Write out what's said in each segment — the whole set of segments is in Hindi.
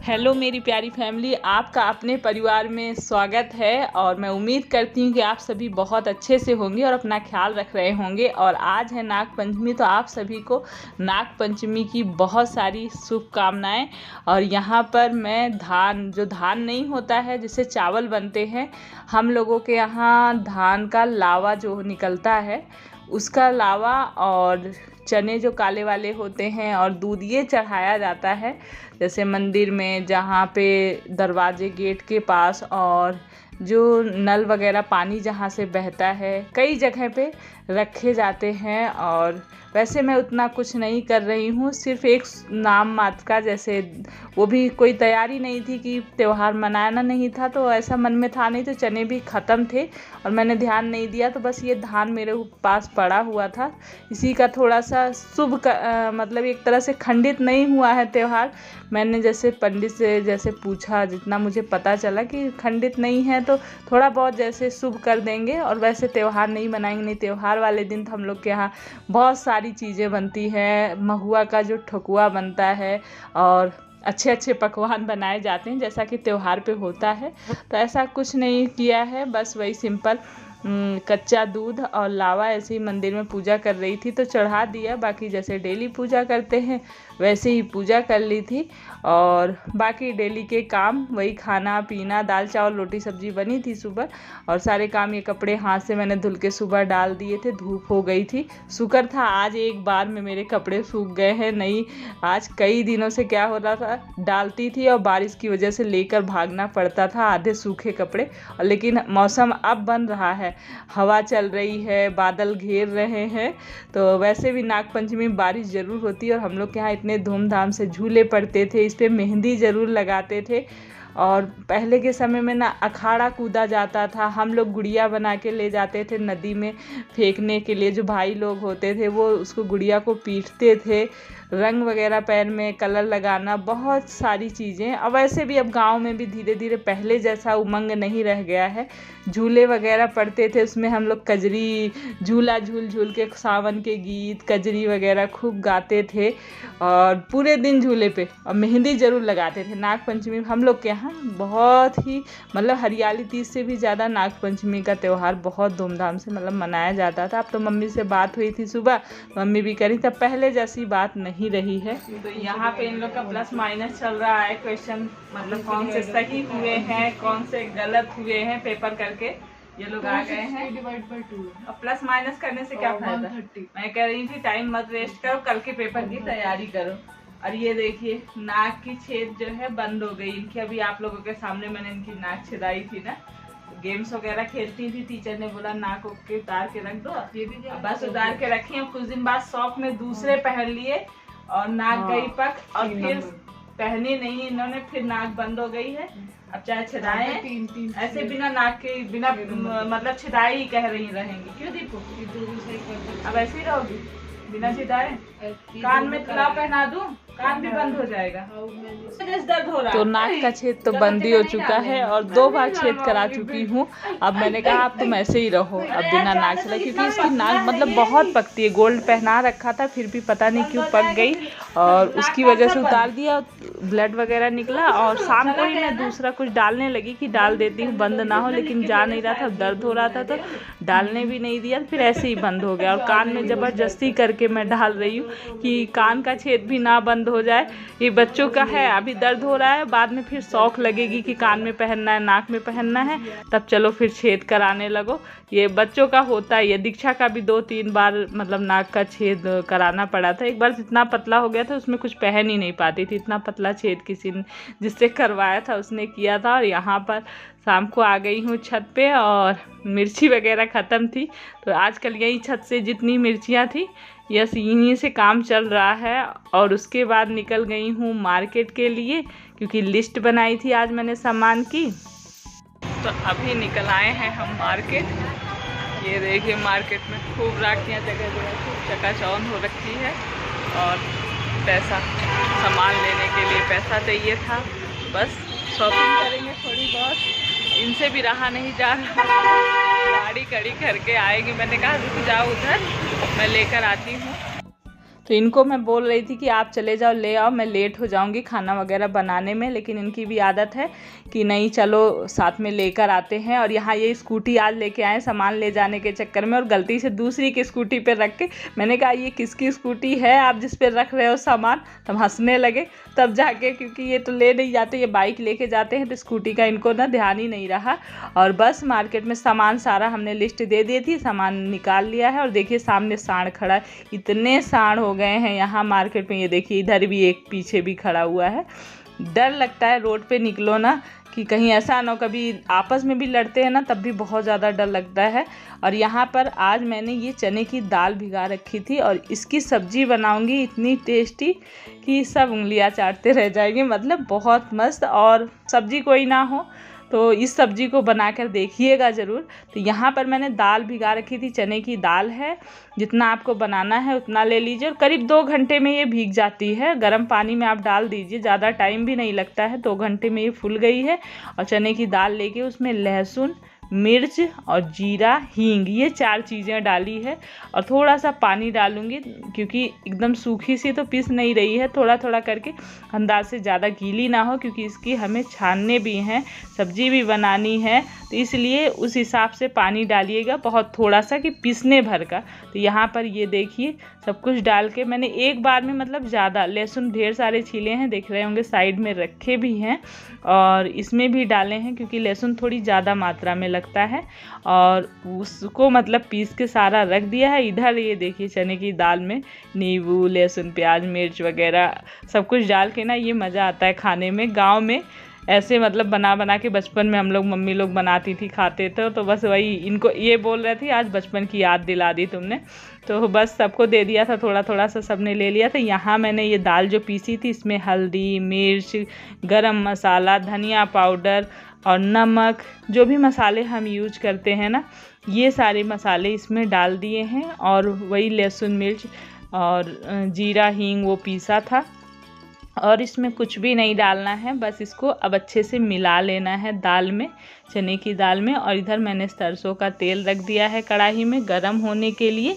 हेलो मेरी प्यारी फैमिली, आपका अपने परिवार में स्वागत है। और मैं उम्मीद करती हूँ कि आप सभी बहुत अच्छे से होंगे और अपना ख्याल रख रहे होंगे। और आज है नाग पंचमी, तो आप सभी को नाग पंचमी की बहुत सारी शुभकामनाएं। और यहाँ पर मैं जो धान नहीं होता है जिससे चावल बनते हैं, हम लोगों के यहाँ धान का लावा जो निकलता है उसका लावा और चने जो काले वाले होते हैं और दूध, ये चढ़ाया जाता है जैसे मंदिर में, जहाँ पे दरवाजे गेट के पास, और जो नल वगैरह पानी जहाँ से बहता है कई जगह पे रखे जाते हैं। और वैसे मैं उतना कुछ नहीं कर रही हूँ, सिर्फ एक नाम मात्र का, जैसे वो भी कोई तैयारी नहीं थी कि त्यौहार मनाना नहीं था, तो ऐसा मन में था नहीं, तो चने भी ख़त्म थे और मैंने ध्यान नहीं दिया, तो बस ये धान मेरे पास पड़ा हुआ था। इसी का थोड़ा सा मतलब एक तरह से खंडित नहीं हुआ है त्यौहार। मैंने जैसे पंडित से जैसे पूछा, जितना मुझे पता चला कि खंडित नहीं है, तो थोड़ा बहुत जैसे शुभ कर देंगे। और वैसे त्यौहार नहीं मनाएंगे, नहीं, त्यौहार वाले दिन तो हम लोग के यहाँ बहुत सारी चीज़ें बनती हैं। महुआ का जो ठकुआ बनता है और अच्छे अच्छे पकवान बनाए जाते हैं जैसा कि त्यौहार पे होता है। तो ऐसा कुछ नहीं किया है, बस वही सिंपल कच्चा दूध और लावा ऐसे ही मंदिर में पूजा कर रही थी तो चढ़ा दिया। बाकी जैसे डेली पूजा करते हैं वैसे ही पूजा कर ली थी। और बाकी डेली के काम वही खाना पीना, दाल चावल रोटी सब्जी बनी थी सुबह, और सारे काम, ये कपड़े हाथ से मैंने धुल के सुबह डाल दिए थे, धूप हो गई थी। शुक्र था आज एक बार में मेरे कपड़े सूख गए हैं, नहीं आज कई दिनों से क्या हो रहा था, डालती थी और बारिश की वजह से लेकर भागना पड़ता था आधे सूखे कपड़े। और लेकिन मौसम अब बन रहा है, हवा चल रही है, बादल घेर रहे हैं। तो वैसे भी नाग पंचमी में बारिश ज़रूर होती है और हम लोग के यहाँ इतने धूमधाम से झूले पड़ते थे, इस पे मेहंदी ज़रूर लगाते थे। और पहले के समय में ना अखाड़ा कूदा जाता था, हम लोग गुड़िया बना के ले जाते थे नदी में फेंकने के लिए। जो भाई लोग होते थे वो उसको गुड़िया को पीटते थे, रंग वगैरह पैर में कलर लगाना, बहुत सारी चीज़ें। अब वैसे भी अब गांव में भी धीरे धीरे पहले जैसा उमंग नहीं रह गया है। झूले वगैरह पड़ते थे, उसमें हम लोग कजरी झूला झूल झूल के सावन के गीत कजरी वगैरह खूब गाते थे और पूरे दिन झूले पे, और मेहंदी ज़रूर लगाते थे। नाग पंचमी हम लोग के यहाँ बहुत ही, मतलब हरियाली तीज से भी ज़्यादा नाग पंचमी का त्यौहार बहुत धूमधाम से मतलब मनाया जाता था। अब तो मम्मी से बात हुई थी सुबह, मम्मी भी करी, तब पहले जैसी बात नहीं रही है। तो यहाँ पे इन लोग का प्लस माइनस चल रहा है, क्वेश्चन मतलब कौन से सही हुए हैं कौन से गलत हुए हैं, पेपर करके ये लोग आ गए हैं। डिवाइड बाय 2 अब प्लस माइनस करने से क्या फायदा। मैं कह रही थी टाइम मत वेस्ट करो, कल के पेपर की तैयारी करो। और ये देखिए नाक की छेद जो है बंद हो गई इनकी। अभी आप लोगों के सामने मैंने इनकी नाक छेदाई थी ना, गेम्स वगैरह खेलती थी, टीचर ने बोला नाक के उतार के रख दो, ये भी बस उतार के रखी। और कुछ दिन बाद शौक में दूसरे पहन लिए और नाक गई पक, और फिर पहनी नहीं इन्होंने, फिर नाक बंद हो गई है। अब चाहे छिदाए ऐसे बिना नाक के, बिना मतलब छिदाए ही कह रही रहेंगी। क्यों दीपू, अब ऐसे ही रहोगी बिना छिदाए? कान में तलाव पहना दूं, कान भी बंद हो जाएगा। दर्द हो रहा, तो नाक का छेद तो बंद ही हो चुका है और 2 बार छेद करा चुकी हूँ। अब मैंने कहा अब तुम ऐसे ही रहो अब बिना नाक छिदाए, क्योंकि इसकी नाक मतलब बहुत पकती है। गोल्ड पहना रखा था फिर भी पता नहीं क्यों पक गई, और उसकी वजह से उतार दिया, ब्लड वगैरह निकला। और शाम को ही मैं दूसरा कुछ डालने लगी कि डाल देती हूँ बंद ना हो, लेकिन जा नहीं रहा था, दर्द हो रहा था तो डालने भी नहीं दिया, फिर ऐसे ही बंद हो गया। और कान में ज़बरदस्ती करके मैं डाल रही हूँ कि कान का छेद भी ना बंद हो जाए। ये बच्चों का है, अभी दर्द हो रहा है, बाद में फिर शौक लगेगी कि कान में पहनना है नाक में पहनना है, तब चलो फिर छेद कराने लगो। ये बच्चों का होता है। ये दीक्षा का भी 2-3 बार मतलब नाक का छेद कराना पड़ा था। एक बार इतना पतला हो गया था उसमें कुछ पहन ही नहीं पाती थी, इतना पतला छेद किसी ने जिससे करवाया था उसने किया था। और यहाँ पर शाम को आ गई हूँ छत पे, और मिर्ची वगैरह ख़त्म थी तो आजकल यही छत से जितनी मिर्चियाँ थी यस यहीं से काम चल रहा है। और उसके बाद निकल गई हूँ मार्केट के लिए, क्योंकि लिस्ट बनाई थी आज मैंने सामान की। तो अभी निकल आए हैं हम मार्केट। ये देखिए मार्केट में खूब राखियाँ जगह जगह खूब चकाचौंध हो रखी है, और पैसा सामान लेने के लिए पैसा चाहिए था, बस शॉपिंग करेंगे थोड़ी बहुत, इनसे भी रहा नहीं जा रहा। गाड़ी खड़ी करके आएगी, मैंने कहा रुक जाओ उधर मैं लेकर आती हूँ। तो इनको मैं बोल रही थी कि आप चले जाओ ले आओ, मैं लेट हो जाऊंगी खाना वगैरह बनाने में, लेकिन इनकी भी आदत है कि नहीं चलो साथ में लेकर आते हैं। और यहाँ ये स्कूटी आज लेके आए सामान ले जाने के चक्कर में, और गलती से दूसरी की स्कूटी पे रख के, मैंने कहा ये किसकी स्कूटी है आप जिस पे रख रहे हो सामान, तब हंसने लगे तब जाके, क्योंकि ये तो ले नहीं जाते, ये बाइक लेके जाते हैं, तो स्कूटी का इनको ना ध्यान ही नहीं रहा। और बस मार्केट में सामान सारा हमने लिस्ट दे दी थी, सामान निकाल लिया है। और देखिए सामने सांड खड़ा है, इतने सांड हो गए हैं यहाँ मार्केट में। ये देखिए इधर भी एक पीछे भी खड़ा हुआ है। डर लगता है रोड पे निकलो ना कि कहीं ऐसा ना हो, कभी आपस में भी लड़ते हैं ना तब भी बहुत ज़्यादा डर लगता है। और यहाँ पर आज मैंने ये चने की दाल भिगा रखी थी और इसकी सब्जी बनाऊंगी इतनी टेस्टी कि सब उंगलियां चाटते रह जाएंगे, मतलब बहुत मस्त। और सब्जी कोई ना हो तो इस सब्जी को बनाकर देखिएगा ज़रूर। तो यहाँ पर मैंने दाल भिगा रखी थी, चने की दाल है, जितना आपको बनाना है उतना ले लीजिए। और करीब 2 घंटे में ये भीग जाती है, गर्म पानी में आप डाल दीजिए, ज़्यादा टाइम भी नहीं लगता है, 2 घंटे में ये फूल गई है। और चने की दाल लेके उसमें लहसुन, मिर्च और जीरा, हींग, ये 4 चीज़ें डाली है। और थोड़ा सा पानी डालूंगी क्योंकि एकदम सूखी सी तो पीस नहीं रही है, थोड़ा थोड़ा करके, अंदाज से ज़्यादा गीली ना हो, क्योंकि इसकी हमें छानने भी हैं, सब्जी भी बनानी है, तो इसलिए उस हिसाब से पानी डालिएगा, बहुत थोड़ा सा कि पीसने भर का। तो यहाँ पर ये देखिए सब कुछ डाल के मैंने एक बार में, मतलब ज़्यादा लहसुन ढेर सारे छीले हैं, देख रहे होंगे साइड में रखे भी हैं, और इसमें भी डाले हैं क्योंकि लहसुन थोड़ी ज़्यादा मात्रा में लगता है। और उसको मतलब पीस के सारा रख दिया है। इधर ये देखिए चने की दाल में नींबू, लहसुन, प्याज, मिर्च वगैरह सब कुछ डाल के ना, ये मज़ा आता है खाने में। गाँव में ऐसे मतलब बना बना के बचपन में हम लोग, मम्मी लोग बनाती थी, खाते थे, तो बस वही इनको ये बोल रहे थे आज बचपन की याद दिला दी तुमने, तो बस सबको दे दिया था, थोड़ा थोड़ा सा सबने ले लिया था। यहाँ मैंने ये दाल जो पीसी थी इसमें हल्दी, मिर्च, गरम मसाला, धनिया पाउडर और नमक, जो भी मसाले हम यूज करते हैं ना, ये सारे मसाले इसमें डाल दिए हैं। और वही लहसुन, मिर्च और जीरा, हींग वो पीसा था। और इसमें कुछ भी नहीं डालना है, बस इसको अब अच्छे से मिला लेना है दाल में, चने की दाल में। और इधर मैंने सरसों का तेल रख दिया है कढ़ाई में गरम होने के लिए,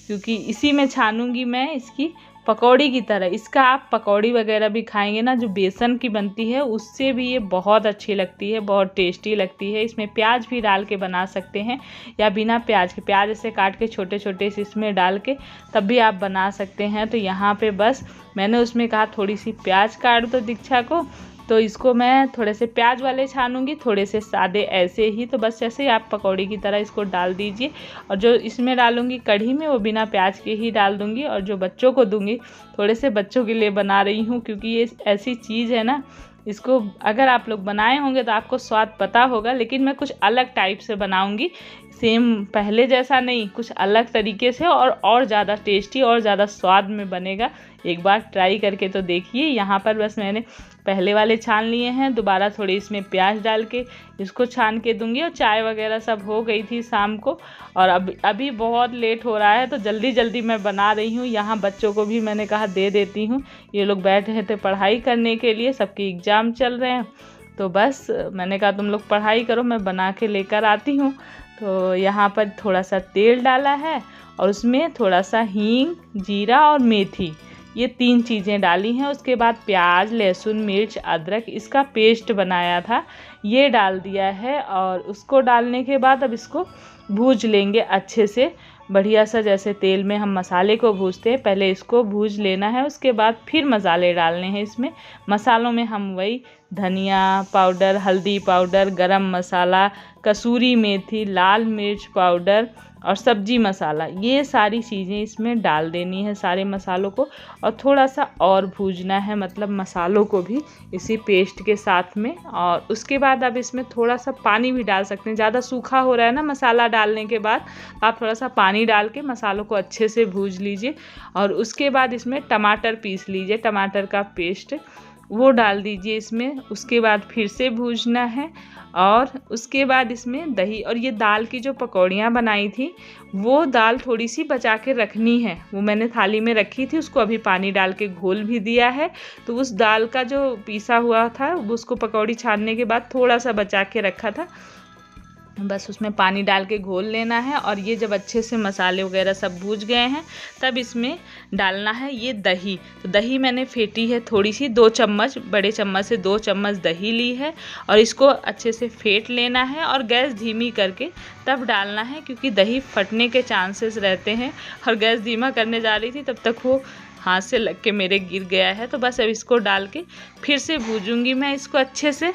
क्योंकि इसी में छानूंगी मैं इसकी पकौड़ी की तरह। इसका आप पकौड़ी वगैरह भी खाएंगे ना, जो बेसन की बनती है उससे भी ये बहुत अच्छी लगती है, बहुत टेस्टी लगती है। इसमें प्याज भी डाल के बना सकते हैं या बिना प्याज के, प्याज ऐसे काट के छोटे छोटे से इसमें डाल के तब भी आप बना सकते हैं। तो यहाँ पे बस मैंने उसमें कहा थोड़ी सी प्याज काट दो दीक्षा को, तो इसको मैं थोड़े से प्याज वाले छानूंगी, थोड़े से सादे ऐसे ही। तो बस ऐसे ही आप पकौड़ी की तरह इसको डाल दीजिए। और जो इसमें डालूंगी कढ़ी में वो बिना प्याज के ही डाल दूंगी। और जो बच्चों को दूंगी, थोड़े से बच्चों के लिए बना रही हूँ, क्योंकि ये ऐसी चीज़ है ना, इसको अगर आप लोग बनाए होंगे तो आपको स्वाद पता होगा, लेकिन मैं कुछ अलग टाइप से बनाऊंगी, सेम पहले जैसा नहीं, कुछ अलग तरीके से, और ज़्यादा टेस्टी और ज़्यादा स्वाद में बनेगा। एक बार ट्राई करके तो देखिए। यहाँ पर बस मैंने पहले वाले छान लिए हैं, दोबारा थोड़ी इसमें प्याज डाल के इसको छान के दूंगी। और चाय वगैरह सब हो गई थी शाम को, और अभी बहुत लेट हो रहा है, तो जल्दी जल्दी मैं बना रही हूँ। यहाँ बच्चों को भी मैंने कहा दे देती हूँ, ये लोग बैठे थे पढ़ाई करने के लिए, सबके एग्ज़ाम चल रहे हैं, तो बस मैंने कहा तुम लोग पढ़ाई करो, मैं बना के लेकर आती हूँ। तो यहाँ पर थोड़ा सा तेल डाला है और उसमें थोड़ा सा हींग, जीरा और मेथी, ये 3 चीज़ें डाली हैं। उसके बाद प्याज, लहसुन, मिर्च, अदरक, इसका पेस्ट बनाया था, ये डाल दिया है। और उसको डालने के बाद अब इसको भूज लेंगे अच्छे से, बढ़िया सा, जैसे तेल में हम मसाले को भूजते हैं, पहले इसको भूज लेना है। उसके बाद फिर मसाले डालने हैं इसमें। मसालों में हम वही धनिया पाउडर, हल्दी पाउडर, गरम मसाला, कसूरी मेथी, लाल मिर्च पाउडर और सब्जी मसाला, ये सारी चीज़ें इसमें डाल देनी है, सारे मसालों को। और थोड़ा सा और भूजना है, मतलब मसालों को भी इसी पेस्ट के साथ में। और उसके बाद अब इसमें थोड़ा सा पानी भी डाल सकते हैं, ज़्यादा सूखा हो रहा है ना मसाला डालने के बाद, आप थोड़ा सा पानी डाल के मसालों को अच्छे से भूज लीजिए। और उसके बाद इसमें टमाटर पीस लीजिए, टमाटर का पेस्ट वो डाल दीजिए इसमें। उसके बाद फिर से भूजना है। और उसके बाद इसमें दही, और ये दाल की जो पकौड़ियाँ बनाई थी वो दाल थोड़ी सी बचा के रखनी है, वो मैंने थाली में रखी थी, उसको अभी पानी डाल के घोल भी दिया है। तो उस दाल का जो पीसा हुआ था उसको पकौड़ी छानने के बाद थोड़ा सा बचा के रखा था, बस उसमें पानी डाल के घोल लेना है। और ये जब अच्छे से मसाले वगैरह सब भूज गए हैं तब इसमें डालना है ये दही। तो दही मैंने फेंटी है थोड़ी सी, 2 चम्मच, बड़े चम्मच से 2 चम्मच दही ली है और इसको अच्छे से फेंट लेना है और गैस धीमी करके तब डालना है, क्योंकि दही फटने के चांसेस रहते हैं। और गैस धीमा करने जा रही थी तब तक वो हाथ से लग के मेरे गिर गया है। तो बस अब इसको डाल के फिर से भूजूंगी मैं इसको अच्छे से।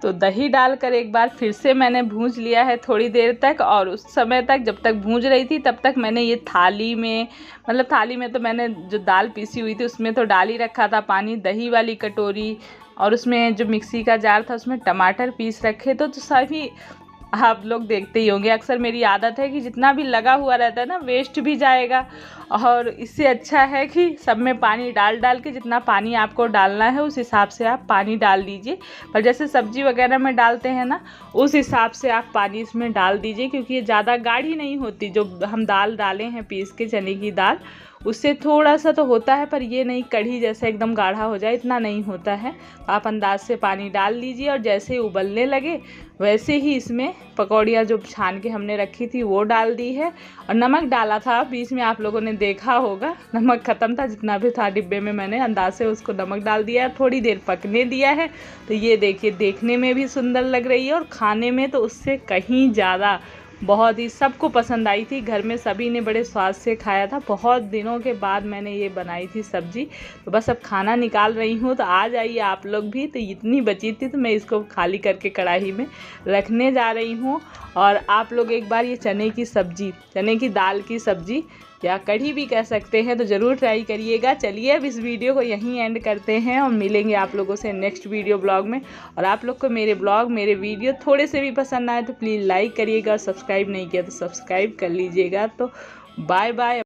तो दही डालकर एक बार फिर से मैंने भूंज लिया है थोड़ी देर तक। और उस समय तक जब तक भूंज रही थी तब तक मैंने ये थाली में, मतलब थाली में तो मैंने जो दाल पीसी हुई थी उसमें तो डाल ही रखा था पानी, दही वाली कटोरी और उसमें जो मिक्सी का जार था उसमें टमाटर पीस रखे। तो सभी आप लोग देखते ही होंगे, अक्सर मेरी आदत है कि जितना भी लगा हुआ रहता है ना वेस्ट भी जाएगा। और इससे अच्छा है कि सब में पानी डाल डाल के जितना पानी आपको डालना है उस हिसाब से आप पानी डाल दीजिए। पर जैसे सब्जी वगैरह में डालते हैं ना उस हिसाब से आप पानी इसमें डाल दीजिए, क्योंकि ये ज़्यादा गाढ़ी नहीं होती। जो हम दाल डाले हैं पीस के चने की दाल, उससे थोड़ा सा तो होता है पर ये नहीं कढ़ी जैसा एकदम गाढ़ा हो जाए, इतना नहीं होता है। आप अंदाज से पानी डाल लीजिए और जैसे ही उबलने लगे वैसे ही इसमें पकौड़ियाँ जो छान के हमने रखी थी वो डाल दी है। और नमक डाला था बीच में, आप लोगों ने देखा होगा नमक ख़त्म था, जितना भी था डिब्बे में मैंने अंदाज से उसको नमक डाल दिया है, थोड़ी देर पकने दिया है। तो ये देखिए देखने में भी सुंदर लग रही है और खाने में तो उससे कहीं ज़्यादा बहुत ही सबको पसंद आई थी। घर में सभी ने बड़े स्वाद से खाया था। बहुत दिनों के बाद मैंने ये बनाई थी सब्जी। तो बस अब खाना निकाल रही हूँ, तो आ जाइए आप लोग भी। तो इतनी बची थी तो मैं इसको खाली करके कढ़ाई में रखने जा रही हूँ। और आप लोग एक बार ये चने की सब्जी, चने की दाल की सब्जी या कढ़ी भी कह सकते हैं, तो ज़रूर ट्राई करिएगा। चलिए अब इस वीडियो को यहीं एंड करते हैं और मिलेंगे आप लोगों से नेक्स्ट वीडियो ब्लॉग में। और आप लोग को मेरे ब्लॉग, मेरे वीडियो थोड़े से भी पसंद आए तो प्लीज़ लाइक करिएगा और सब्सक्राइब नहीं किया तो सब्सक्राइब कर लीजिएगा। तो बाय बाय।